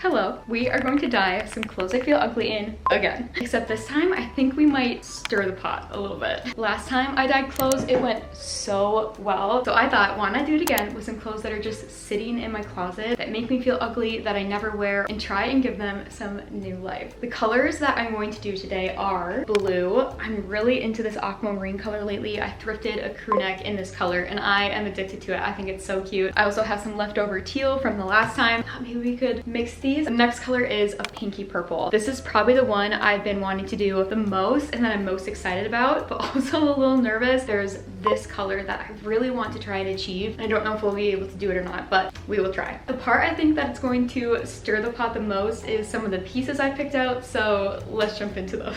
Hello, we are going to dye some clothes I feel ugly in again. Except this time, I think we might stir the pot a little bit. Last time I dyed clothes, it went so well. So I thought, why not do it again with some clothes that are just sitting in my closet that make me feel ugly, that I never wear, and try and give them some new life. The colors that I'm going to do today are blue. I'm really into this aquamarine color lately. I thrifted a crew neck in this color and I am addicted to it. I think it's so cute. I also have some leftover teal from the last time. Maybe we could mix these. The next color is a pinky purple. This is probably the one I've been wanting to do the most and that I'm most excited about, but also a little nervous. There's this color that I really want to try and achieve. I don't know if we'll be able to do it or not, but we will try. The part I think that's going to stir the pot the most is some of the pieces I picked out, so let's jump into those.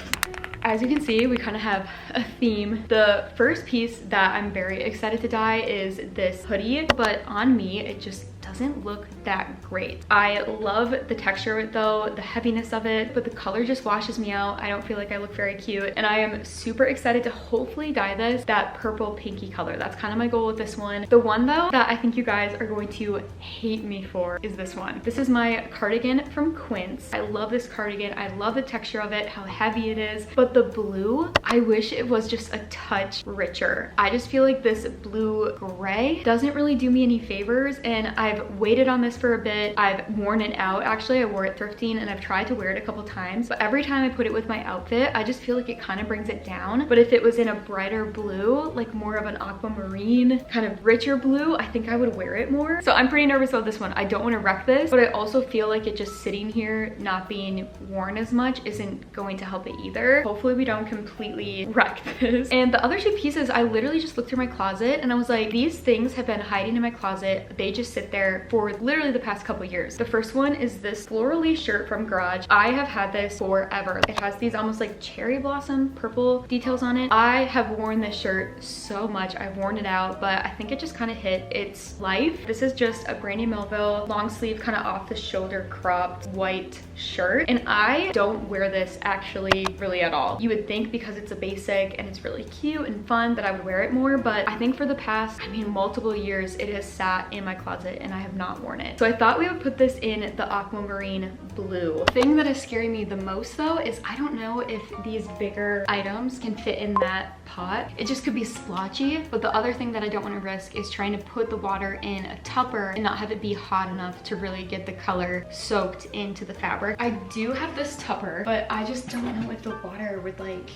As you can see, we kind of have a theme. The first piece that I'm very excited to dye is this hoodie, but on me, it just doesn't look that great. I love the texture of it though, the heaviness of it, but the color just washes me out. I don't feel like I look very cute, and I am super excited to hopefully dye this that purple pinky color. That's kind of my goal with this one. The one though that I think you guys are going to hate me for is this one. This is my cardigan from Quince. I love this cardigan. I love the texture of it, how heavy it is, but the blue, I wish it was just a touch richer. I just feel like this blue gray doesn't really do me any favors, and I've waited on this for a bit. I've worn it out. Actually, I wore it thrifting and I've tried to wear it a couple times, but every time I put it with my outfit, I just feel like it kind of brings it down. But if it was in a brighter blue, like more of an aquamarine, kind of richer blue, I think I would wear it more. So I'm pretty nervous about this one. I don't want to wreck this, but I also feel like it just sitting here, not being worn as much, isn't going to help it either. Hopefully we don't completely wreck this. And the other two pieces, I literally just looked through my closet and I was like, these things have been hiding in my closet. They just sit there for literally the past couple years. The first one is this florally shirt from Garage. I have had this forever. It has these almost like cherry blossom purple details on it. I have worn this shirt so much. I've worn it out, but I think it just kind of hit its life. This is just a Brandy Melville long sleeve, kind of off the shoulder cropped white shirt, and I don't wear this actually really at all. You would think because it's a basic and it's really cute and fun that I would wear it more, but I think for the past, multiple years, it has sat in my closet and I have not worn it. So I thought we would put this in the aquamarine blue. The thing that is scaring me the most though is I don't know if these bigger items can fit in that pot. It just could be splotchy, but the other thing that I don't want to risk is trying to put the water in a tupper and not have it be hot enough to really get the color soaked into the fabric. I do have this tupper, but I just don't know if the water would like...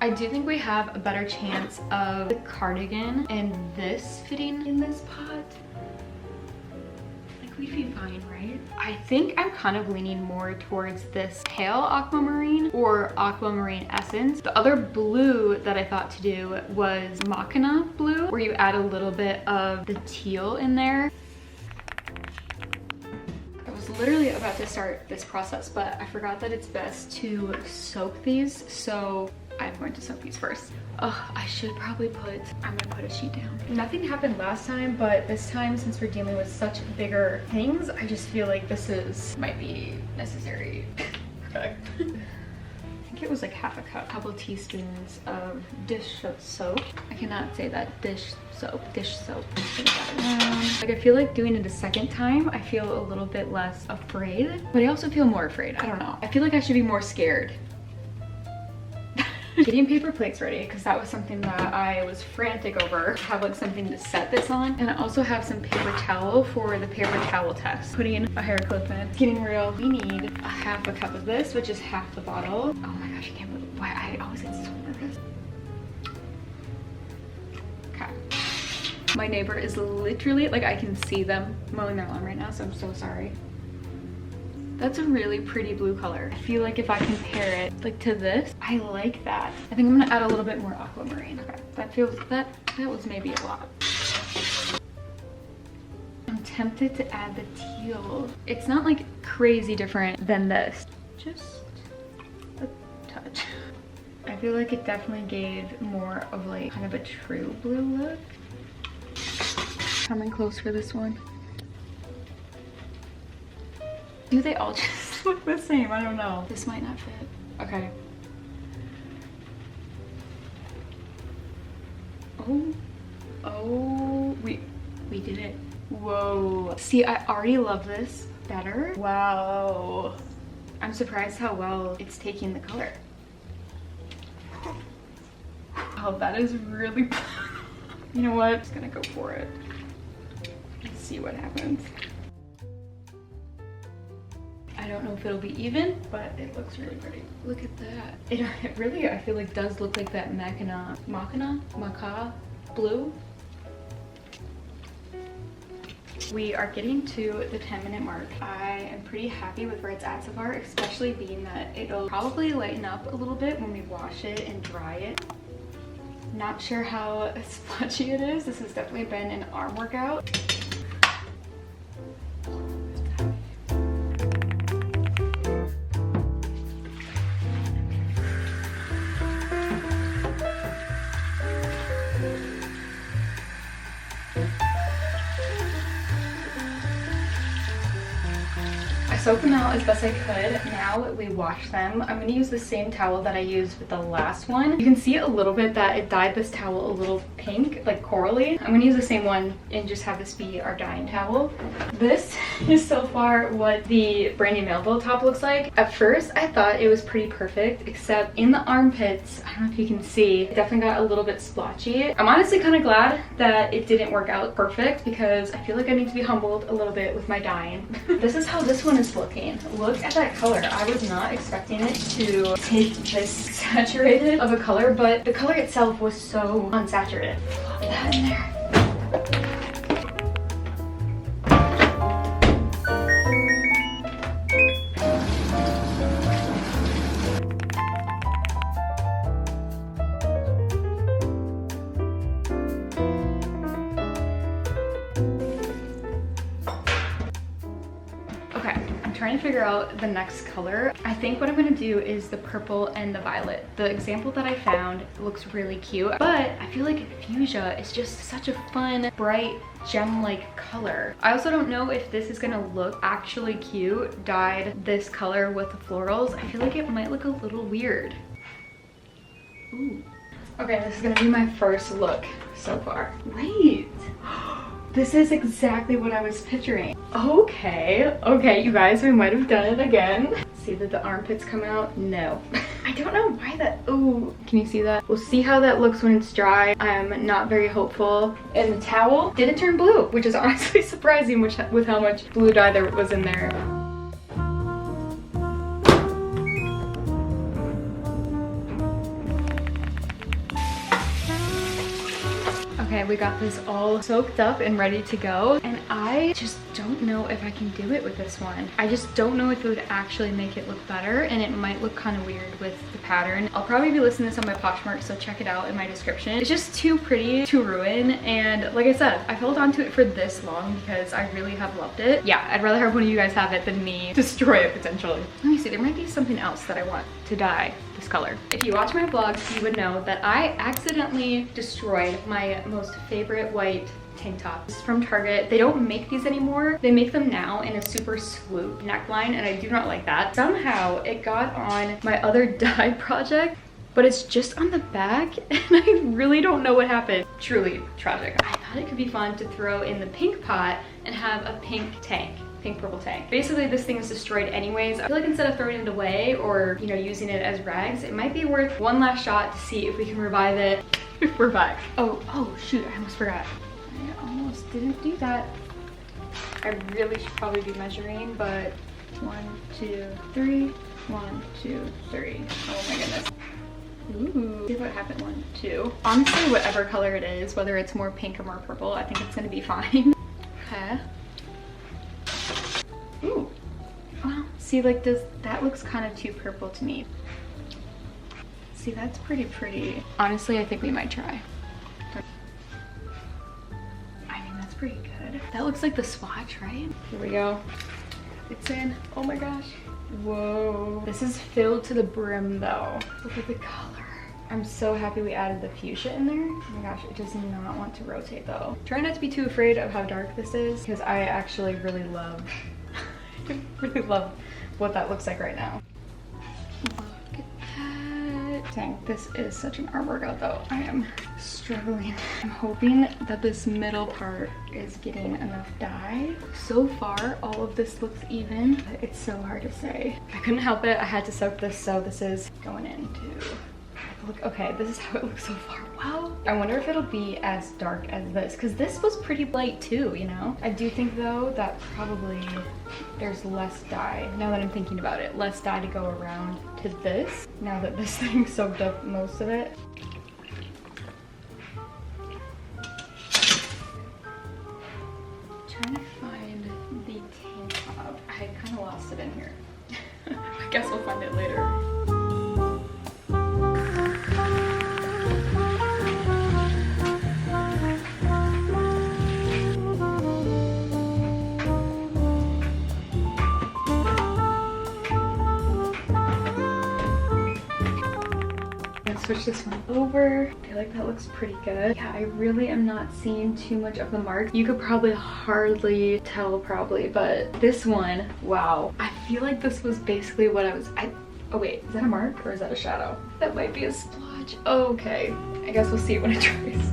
I do think we have a better chance of the cardigan and this fitting in this pot. Like we'd be fine, right? I think I'm kind of leaning more towards this pale aquamarine or aquamarine essence. The other blue that I thought to do was Machina blue, where you add a little bit of the teal in there. I was literally about to start this process, but I forgot that it's best to soak these, so I'm going to soak these first. Oh, I should probably I'm gonna put a sheet down. Nothing happened last time, but this time, since we're dealing with such bigger things, I just feel like this might be necessary. Okay. I think it was like half a cup, a couple teaspoons of dish soap. I cannot say that, dish soap. Like I feel like doing it a second time, I feel a little bit less afraid, but I also feel more afraid. I don't know. I feel like I should be more scared. Getting paper plates ready, because that was something that I was frantic over. I have like something to set this on, and I also have some paper towel for the paper towel test. Putting a hair clip in. It's getting real. We need a half a cup of this, which is half the bottle. Oh my gosh, I can't believe why I always get so nervous. Okay. My neighbor is literally, like I can see them mowing their lawn right now, so I'm so sorry. That's a really pretty blue color. I feel like if I compare it like to this, I like that. I think I'm gonna add a little bit more aquamarine. Okay, that was maybe a lot. I'm tempted to add the teal. It's not like crazy different than this. Just a touch. I feel like it definitely gave more of like kind of a true blue look. Coming close for this one. Do they all just look the same? I don't know. This might not fit. Okay. Oh, we did it. Whoa. See, I already love this. better? Wow. I'm surprised how well it's taking the color. Oh, that is really... You know what? I'm just gonna go for it. Let's see what happens. I don't know if it'll be even, but it looks really pretty. Look at that. It really, I feel like, does look like that maca blue. We are getting to the 10-minute mark. I am pretty happy with where it's at so far, especially being that it'll probably lighten up a little bit when we wash it and dry it. Not sure how splotchy it is. This has definitely been an arm workout. Soak them out as best I could. Now we wash them. I'm going to use the same towel that I used with the last one. You can see a little bit that it dyed this towel a little pink, like corally. I'm going to use the same one and just have this be our dyeing towel. This is so far what the Brandy Melville top looks like. At first I thought it was pretty perfect, except in the armpits, I don't know if you can see, it definitely got a little bit splotchy. I'm honestly kind of glad that it didn't work out perfect because I feel like I need to be humbled a little bit with my dyeing. This is how this one is looking. Look at that color. I was not expecting it to take this saturated of a color, but the color itself was so unsaturated. Plop that in there. Trying to figure out the next color. I think what I'm gonna do is the purple and the violet. The example that I found looks really cute, but I feel like fuchsia is just such a fun, bright, gem-like color. I also don't know if this is gonna look actually cute dyed this color with the florals. I feel like it might look a little weird. Ooh. Okay, this is gonna be my first look so far. Wait. This is exactly what I was picturing. Okay, you guys, we might have done it again. See that the armpits come out? No. I don't know why that, ooh, can you see that? We'll see how that looks when it's dry. I'm not very hopeful. And the towel didn't turn blue, which is honestly surprising with how much blue dye there was in there. Okay, we got this all soaked up and ready to go, and I just don't know if I can do it with this one. I just don't know if it would actually make it look better, and it might look kind of weird with the pattern. I'll probably be listing this on my Poshmark, so check it out in my description. It's just too pretty to ruin, and like I said, I've held on to it for this long because I really have loved it. Yeah, I'd rather have one of you guys have it than me destroy it potentially. Let me see, there might be something else that I want to dye this color. If you watch my vlogs, you would know that I accidentally destroyed my most favorite white tank top. This is from Target. They don't make these anymore. They make them now in a super swoop neckline, and I do not like that. Somehow it got on my other dye project, but it's just on the back, and I really don't know what happened. Truly tragic. I thought it could be fun to throw in the pink pot and have a pink tank. Pink purple tank. Basically, this thing is destroyed anyways. I feel like instead of throwing it away or, you know, using it as rags, it might be worth one last shot to see if we can revive it. We're back. Oh shoot, I almost forgot. I almost didn't do that. I really should probably be measuring, but 1, 2, 3. 1, 2, 3. Oh my goodness. Ooh, see what happened. 1, 2. Honestly, whatever color it is, whether it's more pink or more purple, I think it's gonna be fine. Okay. Ooh. Wow. See, like, that looks kind of too purple to me. See, that's pretty. Honestly, I think we might try. I mean, that's pretty good. That looks like the swatch, right? Here we go. It's in. Oh my gosh. Whoa. This is filled to the brim though. Look at the color. I'm so happy we added the fuchsia in there. Oh my gosh, it does not want to rotate though. Try not to be too afraid of how dark this is, because I actually really love what that looks like right now. Look at that. saying, this is such an art workout though. I am struggling. I'm hoping that this middle part is getting enough dye. So far, all of this looks even, but it's so hard to say. I couldn't help it. I had to soak this, so this is going into... Look, okay, this is how it looks so far. Wow. I wonder if it'll be as dark as this, because this was pretty light too, you know? I do think though that probably there's less dye, now that I'm thinking about it. Less dye to go around to this, now that this thing soaked up most of it. Trying to find the tank top. I kind of lost it in here. I guess we'll find it later. Switch this one over. I feel like that looks pretty good. Yeah, I really am not seeing too much of the mark. You could probably hardly tell but this one, wow. I feel like this was basically what oh wait, is that a mark or is that a shadow? That might be a splotch. Okay, I guess we'll see it when it dries.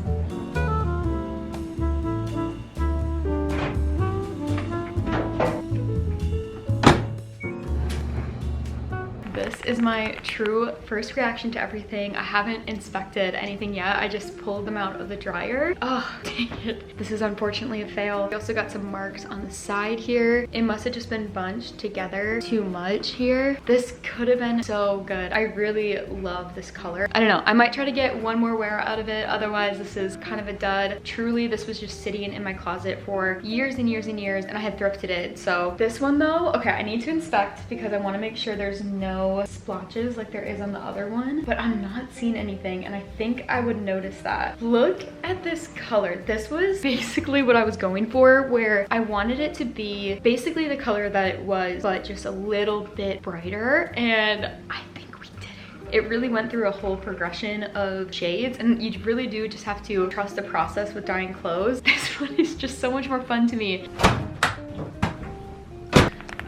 This is my true first reaction to everything. I haven't inspected anything yet. I just pulled them out of the dryer. Oh, dang it. This is unfortunately a fail. We also got some marks on the side here. It must have just been bunched together too much here. This could have been so good. I really love this color. I don't know. I might try to get one more wear out of it. Otherwise, this is kind of a dud. Truly, this was just sitting in my closet for years and years and years, and I had thrifted it. So this one though, okay, I need to inspect because I want to make sure there's no splotches like there is on the other one, but I'm not seeing anything, and I think I would notice that. Look at this color. This was basically what I was going for, where I wanted it to be basically the color that it was, but just a little bit brighter, and I think we did it. It really went through a whole progression of shades, and you really do just have to trust the process with dyeing clothes. This one is just so much more fun to me.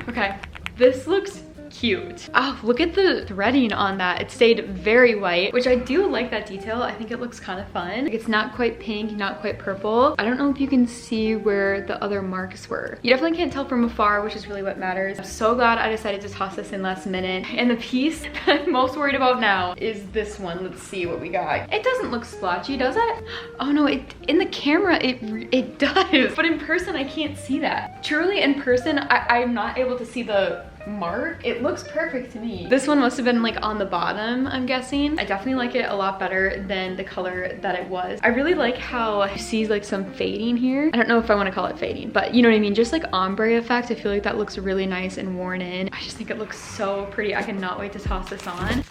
Okay, this looks cute. Oh, look at the threading on that. It stayed very white, which I do like that detail. I think it looks kind of fun. Like, it's not quite pink, not quite purple. I don't know if you can see where the other marks were. You definitely can't tell from afar, which is really what matters. I'm so glad I decided to toss this in last minute. And the piece that I'm most worried about now is this one. Let's see what we got. It doesn't look splotchy, does it? Oh no, in the camera, it does. But in person, I can't see that. Truly, in person, I'm not able to see the mark. It looks perfect to me. This one must have been like on the bottom, I'm guessing. I definitely like it a lot better than the color that it was. I really like how you see like some fading here. I don't know if I want to call it fading, but you know what I mean? Just like ombre effect. I feel like that looks really nice and worn in. I just think it looks so pretty. I cannot wait to toss this on.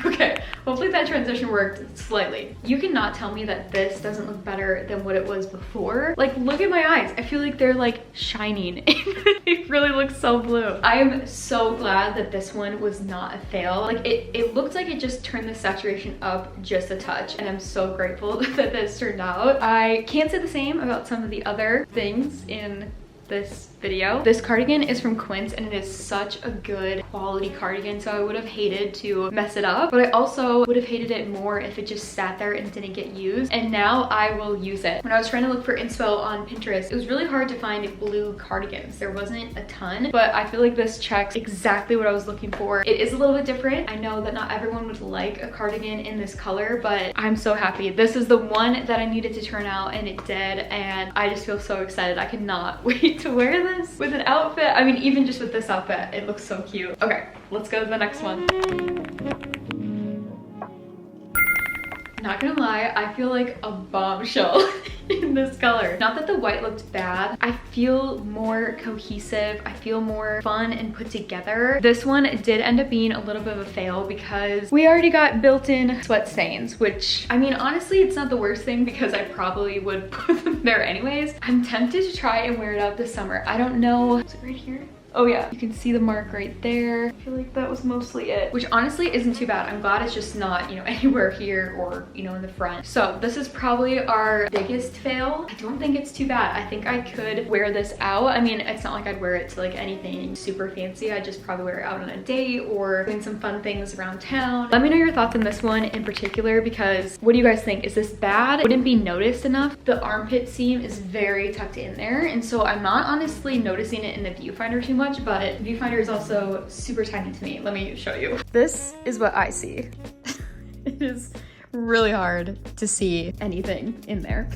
Okay, hopefully that transition worked slightly. You cannot tell me that this doesn't look better than what it was before. Like, look at my eyes. I feel like they're like shining. It really looks so blue. I am so glad that this one was not a fail. Like, it looked like it just turned the saturation up just a touch, and I'm so grateful that this turned out. I can't say the same about some of the other things in this video. This cardigan is from Quince, and it is such a good quality cardigan, so I would have hated to mess it up, but I also would have hated it more if it just sat there and didn't get used, and now I will use it. When I was trying to look for inspo on Pinterest, it was really hard to find blue cardigans. There wasn't a ton, but I feel like this checks exactly what I was looking for. It is a little bit different. I know that not everyone would like a cardigan in this color, but I'm so happy. This is the one that I needed to turn out, and it did, and I just feel so excited. I cannot wait to wear this with an outfit. I mean, even just with this outfit, it looks so cute. Okay, let's go to the next one. Not gonna lie, I feel like a bombshell in this color. Not that the white looked bad. I feel more cohesive. I feel more fun and put together. This one did end up being a little bit of a fail because we already got built-in sweat stains, which, I mean, honestly, it's not the worst thing because I probably would put them there anyways. I'm tempted to try and wear it out this summer. I don't know. Is it right here? Oh yeah, you can see the mark right there. I feel like that was mostly it, which honestly isn't too bad. I'm glad it's just not, you know, anywhere here or, you know, in the front. So this is probably our biggest fail. I don't think it's too bad. I think I could wear this out. I mean, it's not like I'd wear it to like anything super fancy. I'd just probably wear it out on a date or doing some fun things around town. Let me know your thoughts on this one in particular, because what do you guys think? Is this bad? Wouldn't be noticed enough. The armpit seam is very tucked in there, and so I'm not honestly noticing it in the viewfinder too much, but the viewfinder is also super tiny to me. Let me show you. This is what I see. It is really hard to see anything in there.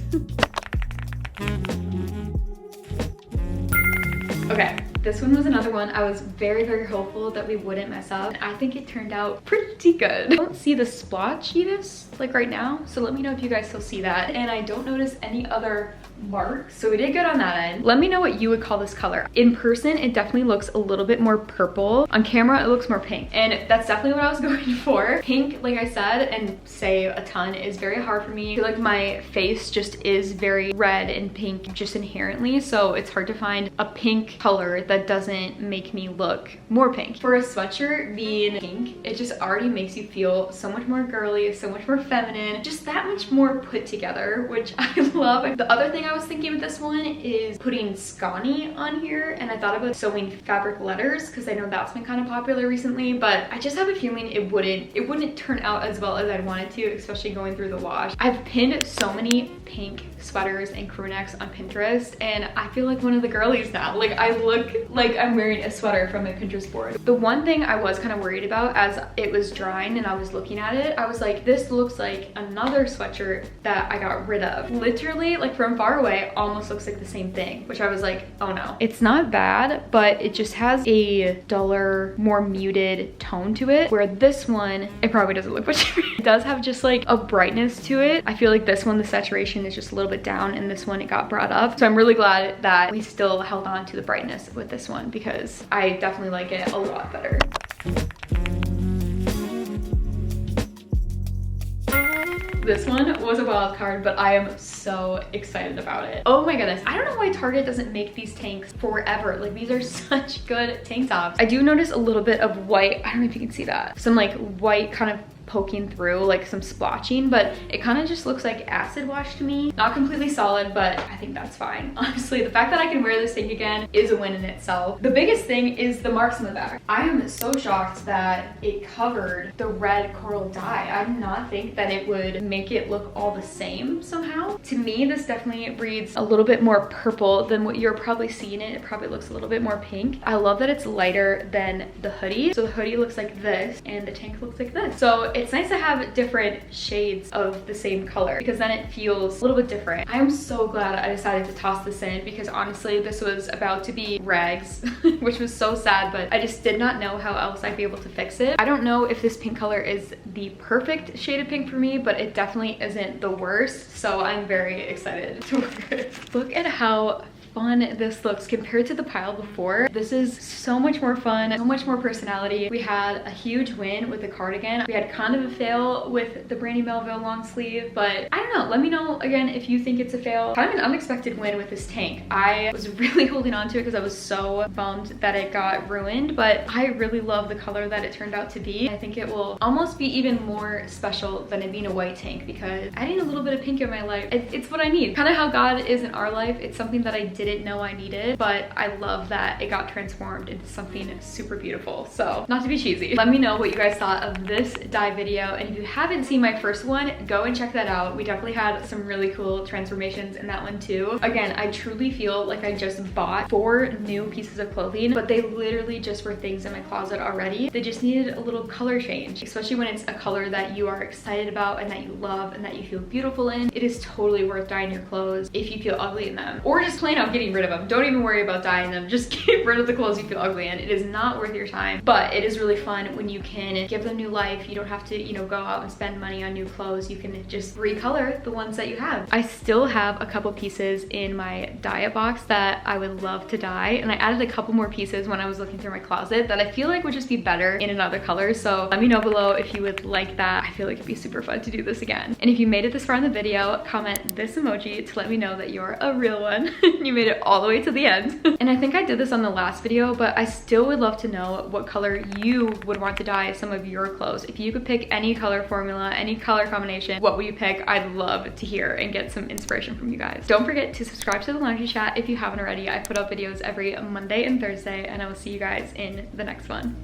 Okay, this one was another one I was very, very hopeful that we wouldn't mess up. I think it turned out pretty good. I don't see the splotchiness like right now, so let me know if you guys still see that. And I don't notice any other marks, so we did good on that end. Let me know what you would call this color. In person, it definitely looks a little bit more purple. On camera, it looks more pink, and that's definitely what I was going for. Pink, like I said, and say a ton, is very hard for me. I feel like my face just is very red and pink just inherently, so it's hard to find a pink color that doesn't make me look more pink. For a sweatshirt being pink, it just already makes you feel so much more girly, so much more feminine, just that much more put together, which I love. The other thing I was thinking with this one is putting Scani on here, and I thought about sewing fabric letters because I know that's been kind of popular recently, but I just have a feeling it wouldn't turn out as well as I'd want it to, especially going through the wash. I've pinned so many pink sweaters and crew necks on Pinterest, and I feel like one of the girlies now. Like, I look like I'm wearing a sweater from my Pinterest board. The one thing I was kind of worried about as it was drying and I was looking at it, I was like, this looks like another sweatshirt that I got rid of. Literally, like from far away, almost looks like the same thing, which I was like, oh no. It's not bad, but it just has a duller, more muted tone to it, where this one, it probably doesn't look much different. It does have just like a brightness to it. I feel like this one, the saturation is just a little bit down, and this one, it got brought up. So I'm really glad that we still held on to the brightness with this one, because I definitely like it a lot better. This one was a wild card, but I am so excited about it. Oh my goodness. I don't know why Target doesn't make these tanks forever. Like, these are such good tank tops. I do notice a little bit of white. I don't know if you can see that. Some like white kind of poking through, like some splotching, but it kind of just looks like acid wash to me. Not completely solid, but I think that's fine. Honestly, the fact that I can wear this thing again is a win in itself. The biggest thing is the marks on the back. I am so shocked that it covered the red coral dye. I did not think that it would make it look all the same somehow. To me, this definitely reads a little bit more purple than what you're probably seeing it. It probably looks a little bit more pink. I love that it's lighter than the hoodie. So the hoodie looks like this and the tank looks like this. So it's nice to have different shades of the same color, because then it feels a little bit different. I am so glad I decided to toss this in, because honestly, this was about to be rags, which was so sad, but I just did not know how else I'd be able to fix it. I don't know if this pink color is the perfect shade of pink for me, but it definitely isn't the worst, so I'm very excited to wear it. Look at how fun this looks compared to the pile before. This is so much more fun, so much more personality. We had a huge win with the cardigan. We had kind of a fail with the Brandy Melville long sleeve, but I don't know. Let me know again if you think it's a fail. Kind of an unexpected win with this tank. I was really holding on to it because I was so bummed that it got ruined, but I really love the color that it turned out to be. I think it will almost be even more special than it being a white tank, because adding a little bit of pink in my life, it's what I need. Kind of how God is in our life. It's something that I didn't know I needed, but I love that it got transformed into something super beautiful. So, not to be cheesy, let me know what you guys thought of this dye video, and if you haven't seen my first one, go and check that out. We definitely had some really cool transformations in that one too. Again, I truly feel like I just bought 4 new pieces of clothing, but they literally just were things in my closet already. They just needed a little color change, especially when it's a color that you are excited about and that you love and that you feel beautiful in. It is totally worth dyeing your clothes if you feel ugly in them, or just plain out getting rid of them. Don't even worry about dyeing them. Just get rid of the clothes you feel ugly in. It is not worth your time, but it is really fun when you can give them new life. You don't have to, you know, go out and spend money on new clothes. You can just recolor the ones that you have. I still have a couple pieces in my dye-it box that I would love to dye, and I added a couple more pieces when I was looking through my closet that I feel like would just be better in another color. So let me know below if you would like that. I feel like it'd be super fun to do this again. And if you made it this far in the video, comment this emoji to let me know that you're a real one. You made made it all the way to the end. And I think I did this on the last video, but I still would love to know what color you would want to dye some of your clothes. If you could pick any color formula, any color combination, what would you pick? I'd love to hear and get some inspiration from you guys. Don't forget to subscribe to the laundry chat if you haven't already. I put up videos every Monday and Thursday, and I will see you guys in the next one.